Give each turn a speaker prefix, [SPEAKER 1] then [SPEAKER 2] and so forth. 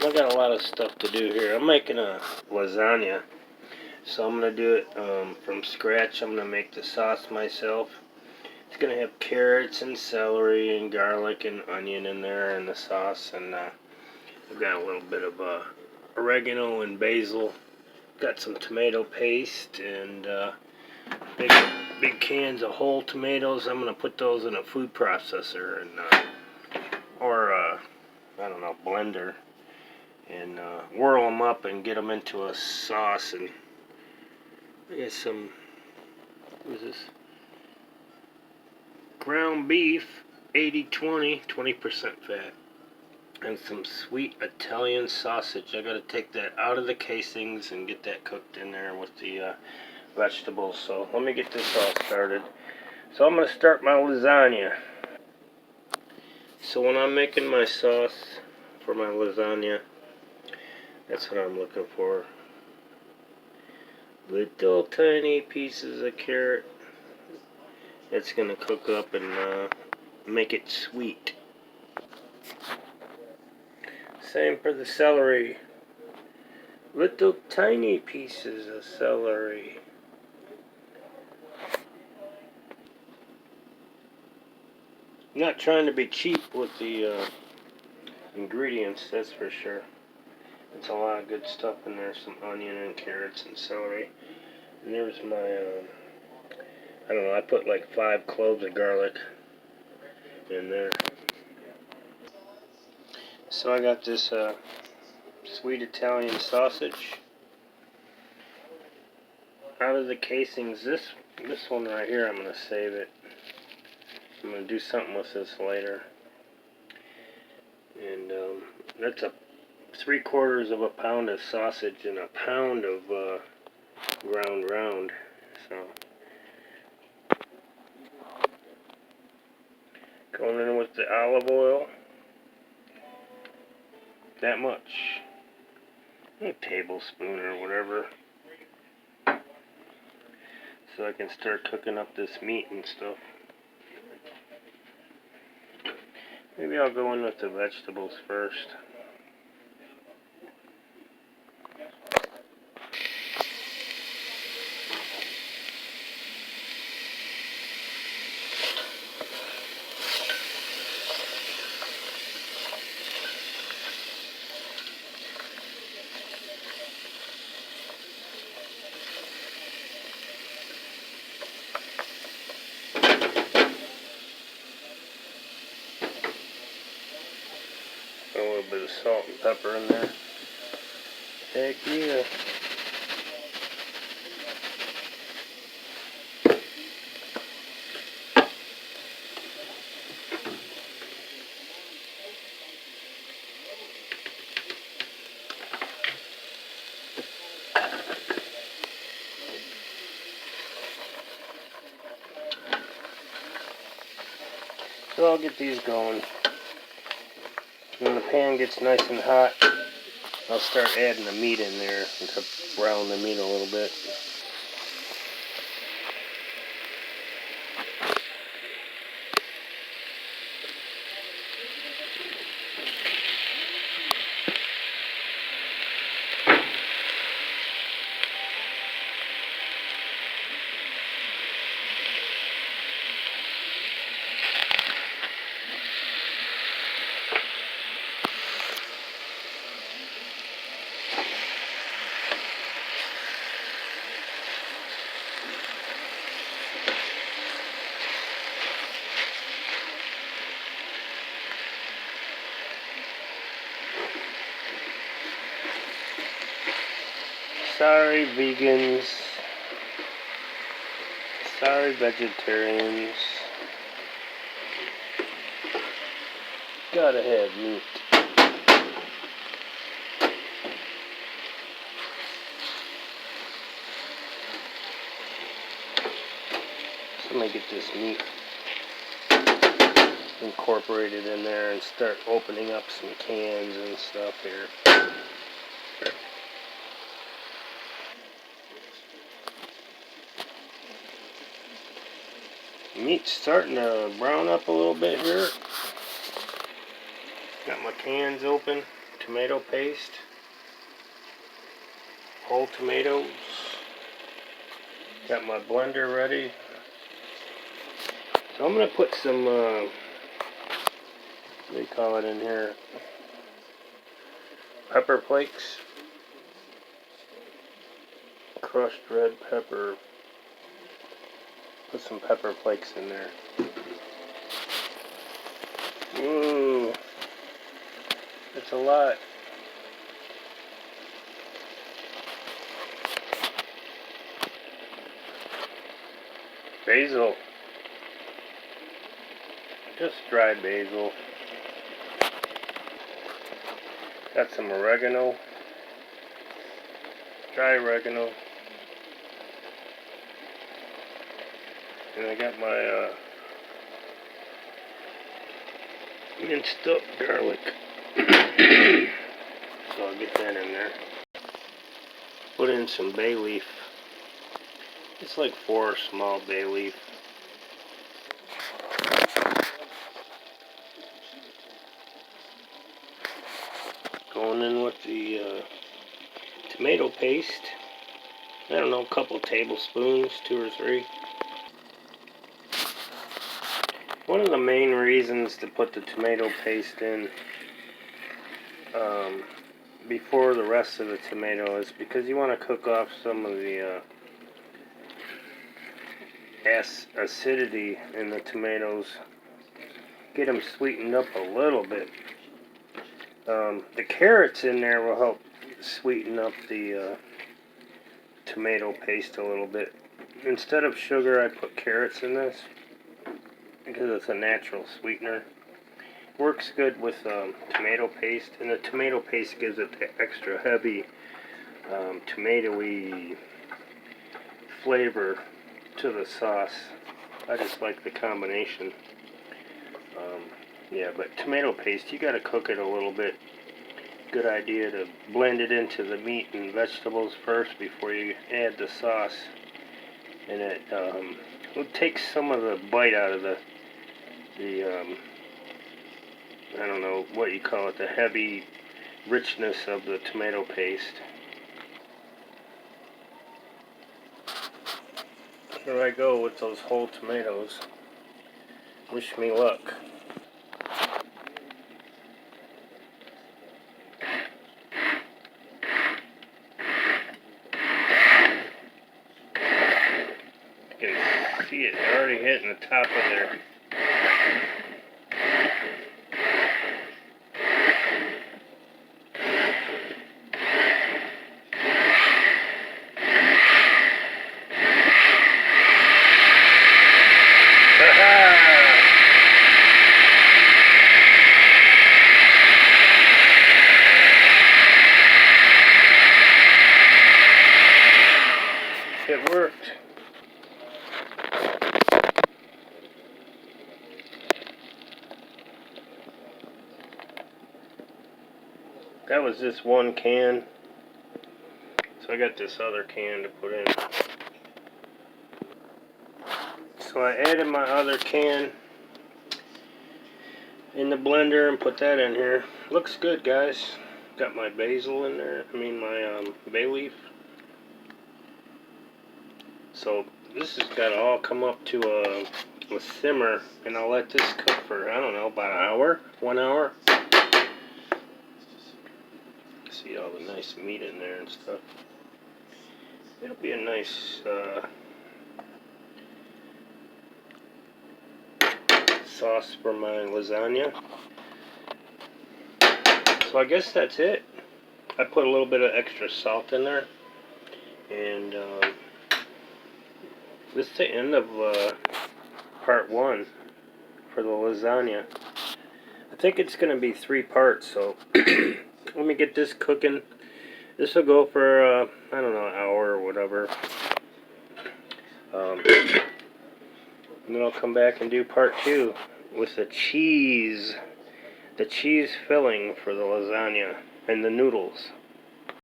[SPEAKER 1] I got a lot of stuff to do here. I'm making a lasagna, so I'm going to do it from scratch. I'm going to make the sauce myself. It's going to have carrots and celery and garlic and onion in there in the sauce, and I've got a little bit of oregano and basil. Got some tomato paste and big cans of whole tomatoes. I'm going to put those in a food processor and or I don't know, blender, and whirl them up and get them into a sauce. And I got some, what is this? Ground beef, 80-20, 20% fat, and some sweet Italian sausage. I got to take that out of the casings and get that cooked in there with the vegetables. So let me get this all started. So I'm going to start my lasagna. So when I'm making my sauce for my lasagna, that's what I'm looking for. Little tiny pieces of carrot. It's going to cook up and make it sweet. Same for the celery. Little tiny pieces of celery. I'm not trying to be cheap with the ingredients, that's for sure. It's a lot of good stuff in there. Some onion and carrots and celery. And there's my, I don't know, I put like 5 cloves of garlic in there. So I got this sweet Italian sausage out of the casings. This one right here, I'm going to save it. I'm going to do something with this later. And that's a 3/4 of a pound of sausage and a pound of ground round. So going in with the olive oil. That much. A tablespoon or whatever. So I can start cooking up this meat and stuff. Maybe I'll go in with the vegetables first. A little bit of salt and pepper in there. Heck yeah. So I'll get these going. When the pan gets nice and hot, I'll start adding the meat in there to brown the meat a little bit. Sorry vegans, sorry vegetarians, gotta have meat. So I'm gonna get this meat incorporated in there and start opening up some cans and stuff here. Meat's starting to brown up a little bit here. Got my cans open. tomato paste, whole tomatoes. Got my blender ready. So I'm going to put some, what do you call it in here? Pepper flakes. Crushed red pepper. Put some pepper flakes in there. Ooh, that's a lot. Basil. Just dried basil. Got some oregano. Dry oregano. And I got my minced up garlic. So I'll get that in there. Put in some bay leaf. It's like 4 small bay leaf. Going in with the tomato paste. I don't know, a couple tablespoons, 2 or 3. One of the main reasons to put the tomato paste in before the rest of the tomato is because you want to cook off some of the acidity in the tomatoes. Get them sweetened up a little bit. The carrots in there will help sweeten up the tomato paste a little bit. Instead of sugar, I put carrots in this because it's a natural sweetener. Works good with tomato paste, and the tomato paste gives it the extra heavy tomatoey flavor to the sauce. I just like the combination. Yeah, but tomato paste, you gotta cook it a little bit. Good idea to blend it into the meat and vegetables first before you add the sauce. And it will take some of the bite out of the I don't know what you call it, the heavy richness of the tomato paste. Here I go with those whole tomatoes. Wish me luck. You can see it already hitting the top of there. It worked. That was just one can. So I got this other can to put in. So I added my other can in the blender and put that in here. Looks good, guys. Got my basil in there. My bay leaf. So this has got to all come up to a simmer, and I'll let this cook for, I don't know, about an hour, 1 hour. See all the nice meat in there and stuff. It'll be a nice sauce for my lasagna. So I guess that's it. I put a little bit of extra salt in there, and this is the end of part 1 for the lasagna. I think it's going to be 3 parts, so let me get this cooking. This will go for, I don't know, an hour or whatever. And then I'll come back and do part 2 with the cheese filling for the lasagna and the noodles.